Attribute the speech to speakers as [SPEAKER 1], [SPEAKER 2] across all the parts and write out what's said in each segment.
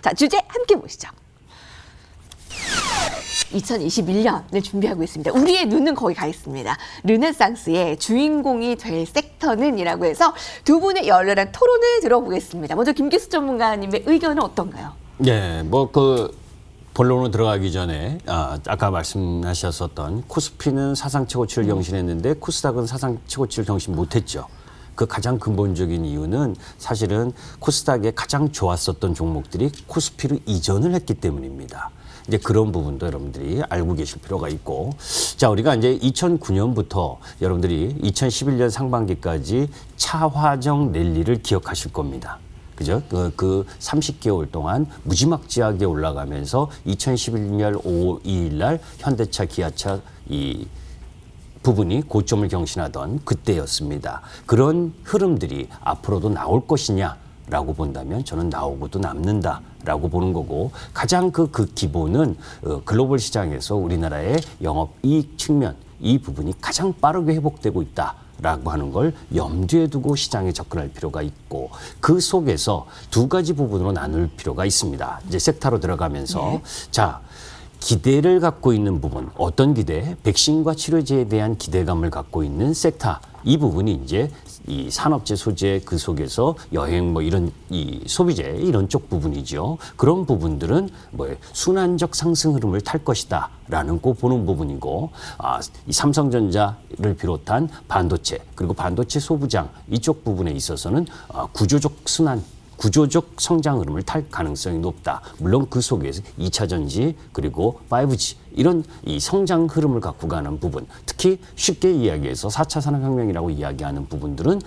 [SPEAKER 1] 자, 주제 함께 보시죠. 2021년을 준비하고 있습니다. 우리의 눈은 거기 가 있습니다. 르네상스의 주인공이 될 섹터는 이라고 해서 두 분의 열렬한 토론을 들어보겠습니다. 먼저 김기수 전문가님의 의견은 어떤가요?
[SPEAKER 2] 네, 뭐 본론으로 들어가기 전에 아까 말씀하셨었던 코스피는 사상 최고치를 경신했는데 코스닥은 사상 최고치를 경신 못했죠. 그 가장 근본적인 이유는 사실은 코스닥에 가장 좋았었던 종목들이 코스피로 이전을 했기 때문입니다. 이제 그런 부분도 여러분들이 알고 계실 필요가 있고, 자, 우리가 이제 2009년부터 여러분들이 2011년 상반기까지 차화정 랠리를 기억하실 겁니다. 그죠? 그 30개월 동안 무지막지하게 올라가면서 2011년 5월 2일 날 현대차, 기아차 이 부분이 고점을 경신하던 그때였습니다. 그런 흐름들이 앞으로도 나올 것이냐라고 본다면 저는 나오고도 남는다라고 보는 거고, 가장 그 기본은 글로벌 시장에서 우리나라의 영업이익 측면 이 부분이 가장 빠르게 회복되고 있다라고 하는 걸 염두에 두고 시장에 접근할 필요가 있고, 그 속에서 두 가지 부분으로 나눌 필요가 있습니다. 이제 섹터로 들어가면서 자, 기대를 갖고 있는 부분, 어떤 기대? 백신과 치료제에 대한 기대감을 갖고 있는 섹터. 이 부분이 이제 이 산업재 소재 그 속에서 여행 뭐 이런 이 소비재 이런 쪽 부분이죠. 그런 부분들은 뭐 순환적 상승 흐름을 탈 것이다라는 거 보는 부분이고, 이 삼성전자를 비롯한 반도체 그리고 반도체 소부장 이쪽 부분에 있어서는 구조적 성장 흐름을 탈 가능성이 높다. 물론 그 속에서 2차 전지 그리고 5G 이런 이 성장 흐름을 갖고 가는 부분, 특히 쉽게 이야기해서 4차 산업혁명이라고 이야기하는 부분들은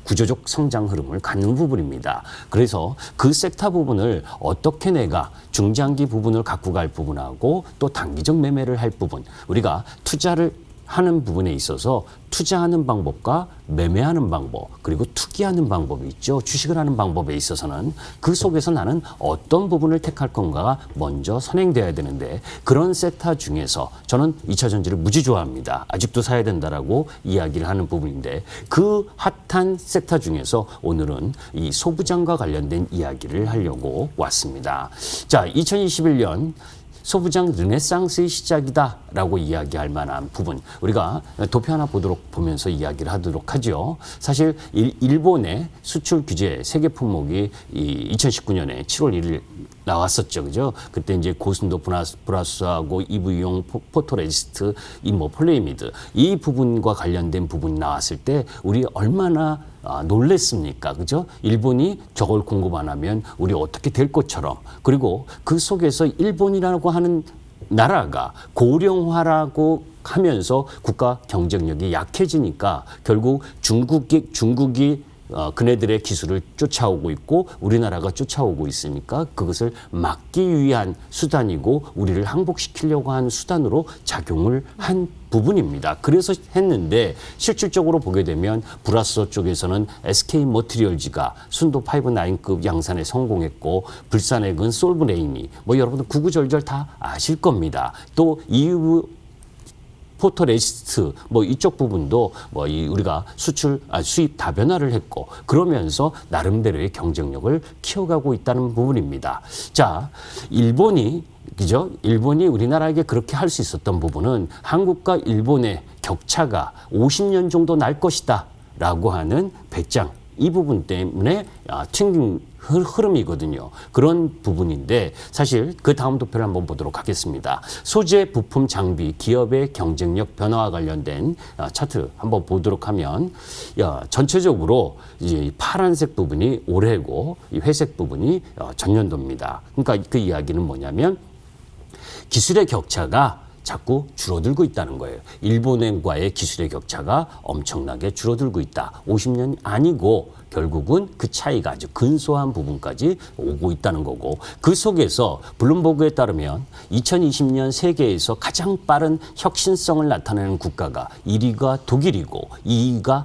[SPEAKER 2] 구조적 성장 흐름을 갖는 부분입니다. 그래서 그 섹터 부분을 어떻게 내가 중장기 부분을 갖고 갈 부분하고 또 단기적 매매를 할 부분, 우리가 투자를 하는 부분에 있어서 투자하는 방법과 매매하는 방법 그리고 투기하는 방법이 있죠. 주식을 하는 방법에 있어서는 그 속에서 나는 어떤 부분을 택할 건가가 먼저 선행돼야 되는데, 그런 섹터 중에서 저는 2차 전지를 무지 좋아합니다. 아직도 사야 된다라고 이야기를 하는 부분인데, 그 핫한 섹터 중에서 오늘은 이 소부장과 관련된 이야기를 하려고 왔습니다. 자, 2021년 소부장 르네상스의 시작이다라고 이야기할 만한 부분, 우리가 도표 하나 보면서 이야기를 하도록 하죠. 사실 일본의 수출 규제 세계 품목이 2019년에 7월 1일 나왔었죠, 그죠? 그때 이제 고순도 브라스하고 EV용 포토레지스트, 폴리미드 이 부분과 관련된 부분이 나왔을 때 우리 얼마나 놀랬습니까? 그죠? 일본이 저걸 공급 안 하면 우리 어떻게 될 것처럼. 그리고 그 속에서 일본이라고 하는 나라가 고령화라고 하면서 국가 경쟁력이 약해지니까 결국 중국이 그네들의 기술을 쫓아오고 있고 우리나라가 쫓아오고 있으니까 그것을 막기 위한 수단이고 우리를 항복시키려고 하는 수단으로 작용을 한 부분입니다. 그래서 했는데 실질적으로 보게 되면 브라스 쪽에서는 SK 머티리얼즈가 순도 5-9급 양산에 성공했고, 불산액은 솔브레인이 여러분들 구구절절 다 아실 겁니다. 또 EU 포토레지스트 이쪽 부분도 우리가 수입 다변화를 했고, 그러면서 나름대로의 경쟁력을 키워가고 있다는 부분입니다. 자, 일본이 우리나라에게 그렇게 할 수 있었던 부분은 한국과 일본의 격차가 50년 정도 날 것이다라고 하는 배짱, 이 부분 때문에 튕긴 흐름이거든요. 그런 부분인데, 사실 그 다음 도표를 한번 보도록 하겠습니다. 소재, 부품, 장비, 기업의 경쟁력 변화와 관련된 차트 한번 보도록 하면, 전체적으로 이제 파란색 부분이 올해고 이 회색 부분이 전년도입니다. 그러니까 그 이야기는 뭐냐면 기술의 격차가 자꾸 줄어들고 있다는 거예요. 일본과의 기술의 격차가 엄청나게 줄어들고 있다. 50년이 아니고 결국은 그 차이가 아주 근소한 부분까지 오고 있다는 거고, 그 속에서 블룸버그에 따르면 2020년 세계에서 가장 빠른 혁신성을 나타내는 국가가 1위가 독일이고 2위가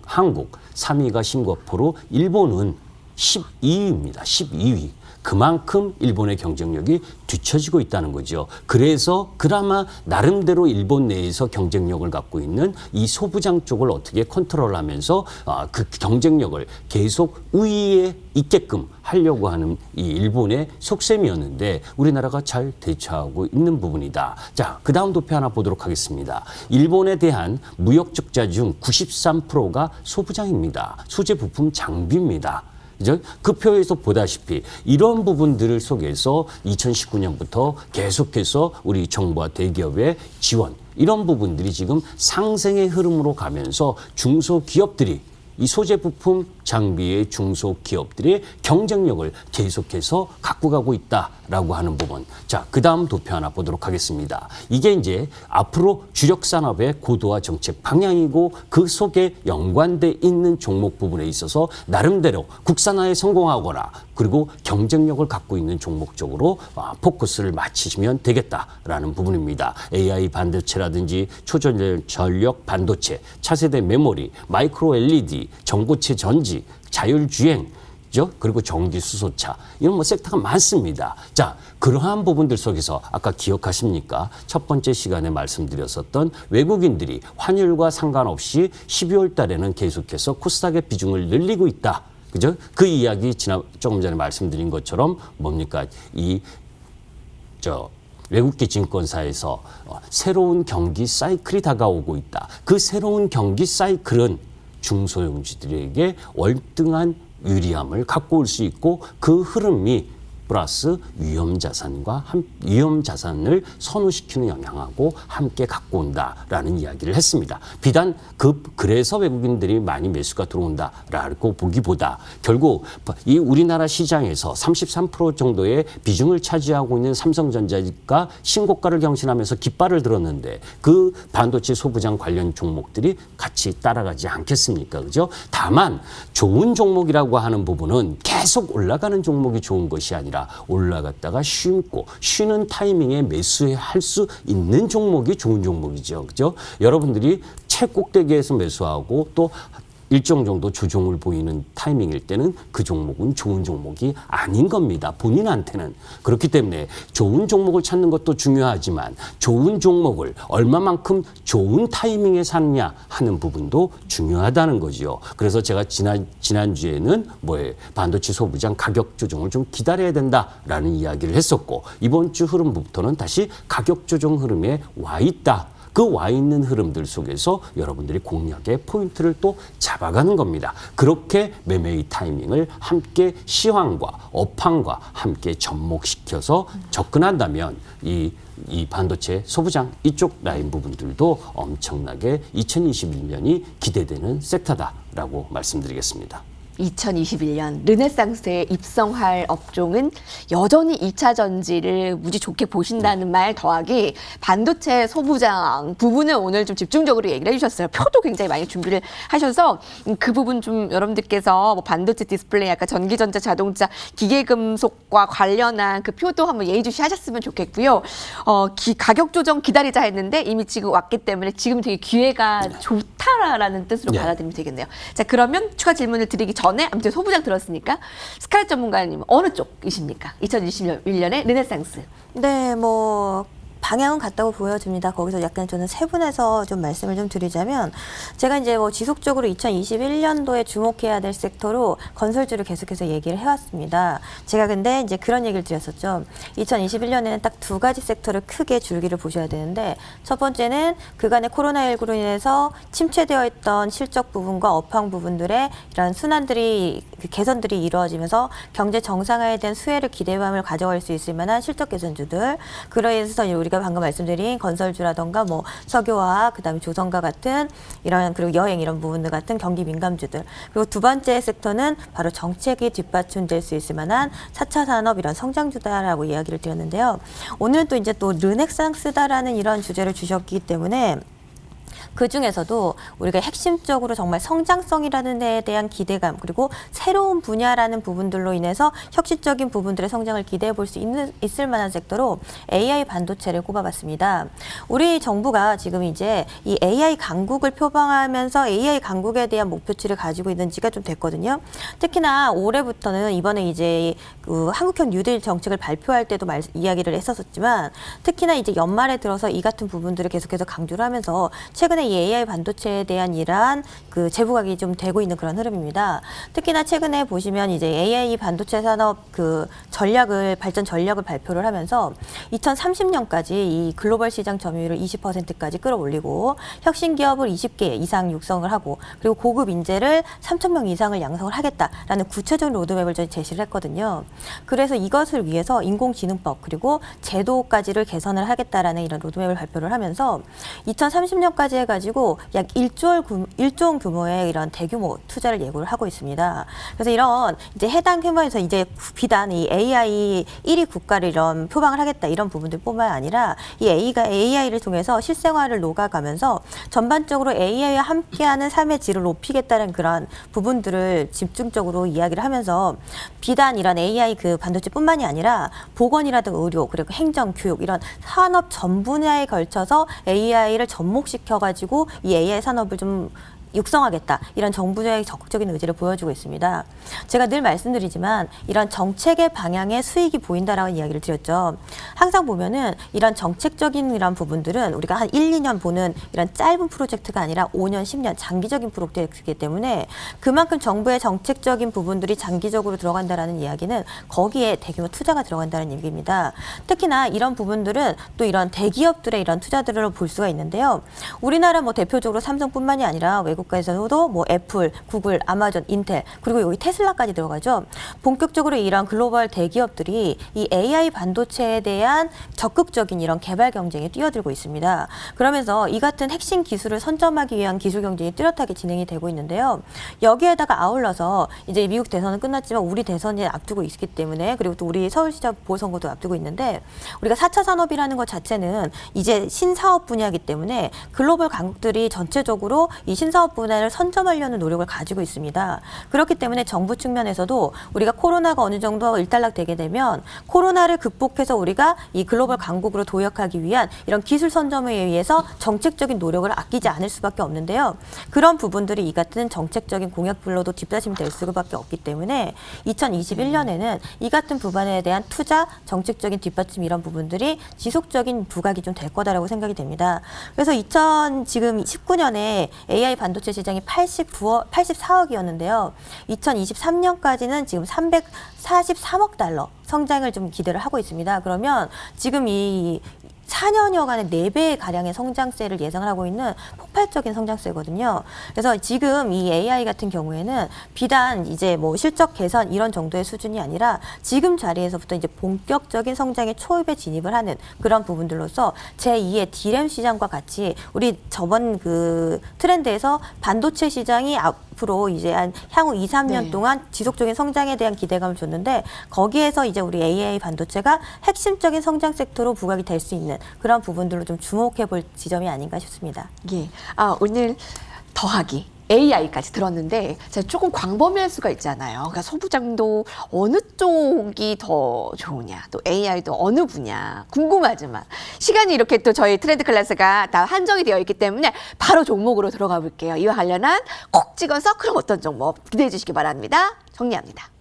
[SPEAKER 2] 한국, 3위가 싱가포르, 일본은 12위입니다. 12위. 그만큼 일본의 경쟁력이 뒤처지고 있다는 거죠. 그래서 그나마 나름대로 일본 내에서 경쟁력을 갖고 있는 이 소부장 쪽을 어떻게 컨트롤하면서 그 경쟁력을 계속 우위에 있게끔 하려고 하는 이 일본의 속셈이었는데 우리나라가 잘 대처하고 있는 부분이다. 자, 그 다음 도표 하나 보도록 하겠습니다. 일본에 대한 무역 적자 중 93%가 소부장입니다. 소재 부품 장비입니다. 그죠? 그 표에서 보다시피 이런 부분들을 속에서 2019년부터 계속해서 우리 정부와 대기업의 지원 이런 부분들이 지금 상생의 흐름으로 가면서 중소기업들이 이 소재 부품 장비의 중소기업들의 경쟁력을 계속해서 갖고 가고 있다라고 하는 부분. 자, 그 다음 도표 하나 보도록 하겠습니다. 이게 이제 앞으로 주력 산업의 고도화 정책 방향이고 그 속에 연관돼 있는 종목 부분에 있어서 나름대로 국산화에 성공하거나 그리고 경쟁력을 갖고 있는 종목 쪽으로 포커스를 맞추시면 되겠다라는 부분입니다. AI 반도체라든지 초전력 반도체, 차세대 메모리, 마이크로 LED, 전고체 전지, 자율주행, 그리고 전기 수소차 이런 섹터가 많습니다. 자, 그러한 부분들 속에서 아까 기억하십니까? 첫 번째 시간에 말씀드렸었던 외국인들이 환율과 상관없이 12월 달에는 계속해서 코스닥의 비중을 늘리고 있다. 그죠? 그 이야기 조금 전에 말씀드린 것처럼 뭡니까? 외국계 증권사에서 새로운 경기 사이클이 다가오고 있다. 그 새로운 경기 사이클은 중소형주들에게 월등한 유리함을 갖고 올 수 있고 그 흐름이 플러스 위험 자산을 선호시키는 영향하고 함께 갖고 온다라는 이야기를 했습니다. 비단 그래서 외국인들이 많이 매수가 들어온다라고 보기보다 결국 이 우리나라 시장에서 33% 정도의 비중을 차지하고 있는 삼성전자가 신고가를 경신하면서 깃발을 들었는데 그 반도체 소부장 관련 종목들이 같이 따라가지 않겠습니까? 그죠? 다만 좋은 종목이라고 하는 부분은 계속 올라가는 종목이 좋은 것이 아니라 올라갔다가 쉬는 타이밍에 매수할 수 있는 종목이 좋은 종목이죠. 그죠? 여러분들이 최꼭대기에서 매수하고 또 일정 정도 조정을 보이는 타이밍일 때는 그 종목은 좋은 종목이 아닌 겁니다. 본인한테는. 그렇기 때문에 좋은 종목을 찾는 것도 중요하지만 좋은 종목을 얼마만큼 좋은 타이밍에 사느냐 하는 부분도 중요하다는 거죠. 그래서 제가 지난주에는 반도체 소부장 가격 조정을 좀 기다려야 된다라는 이야기를 했었고 이번 주 흐름부터는 다시 가격 조정 흐름에 와 있다. 그 와 있는 흐름들 속에서 여러분들이 공략의 포인트를 또 잡아가는 겁니다. 그렇게 매매의 타이밍을 함께 시황과 업황과 함께 접목시켜서 접근한다면 이 반도체 소부장 이쪽 라인 부분들도 엄청나게 2021년이 기대되는 섹터다라고 말씀드리겠습니다.
[SPEAKER 1] 2021년 르네상스에 입성할 업종은 여전히 2차 전지를 무지 좋게 보신다는 말 더하기 반도체 소부장 부분을 오늘 좀 집중적으로 얘기를 해주셨어요. 표도 굉장히 많이 준비를 하셔서 그 부분 좀 여러분들께서 반도체 디스플레이 아까 전기전자 자동차 기계금속과 관련한 그 표도 한번 예의주시 하셨으면 좋겠고요. 가격 조정 기다리자 했는데 이미 지금 왔기 때문에 지금 되게 기회가 좋다라는 뜻으로 받아들이면 되겠네요. 자, 그러면 추가 질문을 드리기 전에 아무튼 소부장 들었으니까 스카렛 전문가님은 어느 쪽이십니까? 2021년에 르네상스.
[SPEAKER 3] 네, 방향은 같다고 보여집니다. 거기서 약간 저는 세분해서 좀 말씀을 좀 드리자면 제가 이제 지속적으로 2021년도에 주목해야 될 섹터로 건설주를 계속해서 얘기를 해왔습니다. 제가 근데 이제 그런 얘기를 드렸었죠. 2021년에는 딱 두 가지 섹터를 크게 줄기를 보셔야 되는데 첫 번째는 그간의 코로나19로 인해서 침체되어 있던 실적 부분과 업황 부분들의 이런 개선들이 이루어지면서 경제 정상화에 대한 수혜를 기대감을 가져갈 수 있을 만한 실적 개선주들. 그래서 우리가 방금 말씀드린 건설주라던가 석유화학, 그다음에 조선과 같은 그리고 여행 이런 부분들 같은 경기 민감주들. 그리고 두 번째 섹터는 바로 정책이 뒷받침될 수 있을 만한 4차 산업 이런 성장주다라고 이야기를 드렸는데요. 오늘은 또 이제 또 르네상스다라는 이런 주제를 주셨기 때문에 그 중에서도 우리가 핵심적으로 정말 성장성이라는 데에 대한 기대감 그리고 새로운 분야라는 부분들로 인해서 혁신적인 부분들의 성장을 기대해 볼 수 있을 만한 섹터로 AI 반도체를 꼽아봤습니다. 우리 정부가 지금 이제 이 AI 강국을 표방하면서 AI 강국에 대한 목표치를 가지고 있는 지가 좀 됐거든요. 특히나 올해부터는 이번에 이제 그 한국형 뉴딜 정책을 발표할 때도 이야기를 했었지만 특히나 이제 연말에 들어서 이 같은 부분들을 계속해서 강조를 하면서 최근에 이 AI 반도체에 대한 이러한 그 재부각이 좀 되고 있는 그런 흐름입니다. 특히나 최근에 보시면 이제 AI 반도체 산업 그 발전 전략을 발표를 하면서 2030년까지 이 글로벌 시장 점유율을 20%까지 끌어올리고 혁신 기업을 20개 이상 육성을 하고 그리고 고급 인재를 3,000명 이상을 양성을 하겠다라는 구체적인 로드맵을 제시를 했거든요. 그래서 이것을 위해서 인공지능법 그리고 제도까지를 개선을 하겠다라는 이런 로드맵을 발표를 하면서 2030년까지 해가지고 약 1조 원 규모의 이런 대규모 투자를 예고를 하고 있습니다. 그래서 이런 이제 해당 규모에서 이제 비단 이 AI 1위 국가를 이런 표방을 하겠다 이런 부분들뿐만 아니라 이 AI를 통해서 실생활을 녹아가면서 전반적으로 AI와 함께하는 삶의 질을 높이겠다는 그런 부분들을 집중적으로 이야기를 하면서 비단 이런 AI 그 반도체뿐만이 아니라 보건이라든가 의료 그리고 행정, 교육 이런 산업 전 분야에 걸쳐서 AI를 접목시켜가지고 이 AI 산업을 좀 육성하겠다 이런 정부의 적극적인 의지를 보여주고 있습니다. 제가 늘 말씀드리지만 이런 정책의 방향에 수익이 보인다라고 이야기를 드렸죠. 항상 보면은 이런 정책적인 이런 부분들은 우리가 한 1, 2년 보는 이런 짧은 프로젝트가 아니라 5년, 10년 장기적인 프로젝트이기 때문에 그만큼 정부의 정책적인 부분들이 장기적으로 들어간다라는 이야기는 거기에 대규모 투자가 들어간다는 얘기입니다. 특히나 이런 부분들은 또 이런 대기업들의 이런 투자들을 볼 수가 있는데요. 우리나라 뭐 대표적으로 삼성뿐만이 아니라 외국 국가에서도 뭐 애플, 구글, 아마존, 인텔 그리고 여기 테슬라까지 들어가죠. 본격적으로 이런 글로벌 대기업들이 이 AI 반도체에 대한 적극적인 이런 개발 경쟁에 뛰어들고 있습니다. 그러면서 이 같은 핵심 기술을 선점하기 위한 기술 경쟁이 뚜렷하게 진행이 되고 있는데요. 여기에다가 아울러서 이제 미국 대선은 끝났지만 우리 대선이 앞두고 있기 때문에 그리고 또 우리 서울시장 보궐선거도 앞두고 있는데 우리가 4차 산업이라는 것 자체는 이제 신사업 분야이기 때문에 글로벌 강국들이 전체적으로 이 신사업 분야를 선점하려는 노력을 가지고 있습니다. 그렇기 때문에 정부 측면에서도 우리가 코로나가 어느 정도 일단락되게 되면 코로나를 극복해서 우리가 이 글로벌 강국으로 도약하기 위한 이런 기술 선점에 의해서 정책적인 노력을 아끼지 않을 수밖에 없는데요. 그런 부분들이 이 같은 정책적인 공약들로도 뒷받침이 될 수밖에 없기 때문에 2021년에는 이 같은 부분에 대한 투자, 정책적인 뒷받침 이런 부분들이 지속적인 부각이 좀 될 거다라고 생각이 됩니다. 그래서 지금 19년에 AI 반도체 시장이 84억이었는데요. 2023년까지는 지금 343억 달러 성장을 좀 기대를 하고 있습니다. 그러면 지금 이 4년여간의 4배 가량의 성장세를 예상을 하고 있는 폭발적인 성장세거든요. 그래서 지금 이 AI 같은 경우에는 비단 이제 뭐 실적 개선 이런 정도의 수준이 아니라 지금 자리에서부터 이제 본격적인 성장의 초입에 진입을 하는 그런 부분들로서 제2의 D램 시장과 같이 우리 저번 그 트렌드에서 반도체 시장이 앞으로 이제 향후 2, 3년 동안 지속적인 성장에 대한 기대감을 줬는데 거기에서 이제 우리 AI 반도체가 핵심적인 성장 섹터로 부각이 될 수 있는 그런 부분들로 좀 주목해 볼 지점이 아닌가 싶습니다.
[SPEAKER 1] 예. 오늘 더하기 AI까지 들었는데 제가 조금 광범위할 수가 있잖아요. 그러니까 소부장도 어느 쪽이 더 좋으냐, 또 AI도 어느 분야 궁금하지만 시간이 이렇게 또 저희 트렌드 클래스가 다 한정이 되어 있기 때문에 바로 종목으로 들어가 볼게요. 이와 관련한 콕 찍어서 그럼 어떤 종목 기대해 주시기 바랍니다. 정리합니다.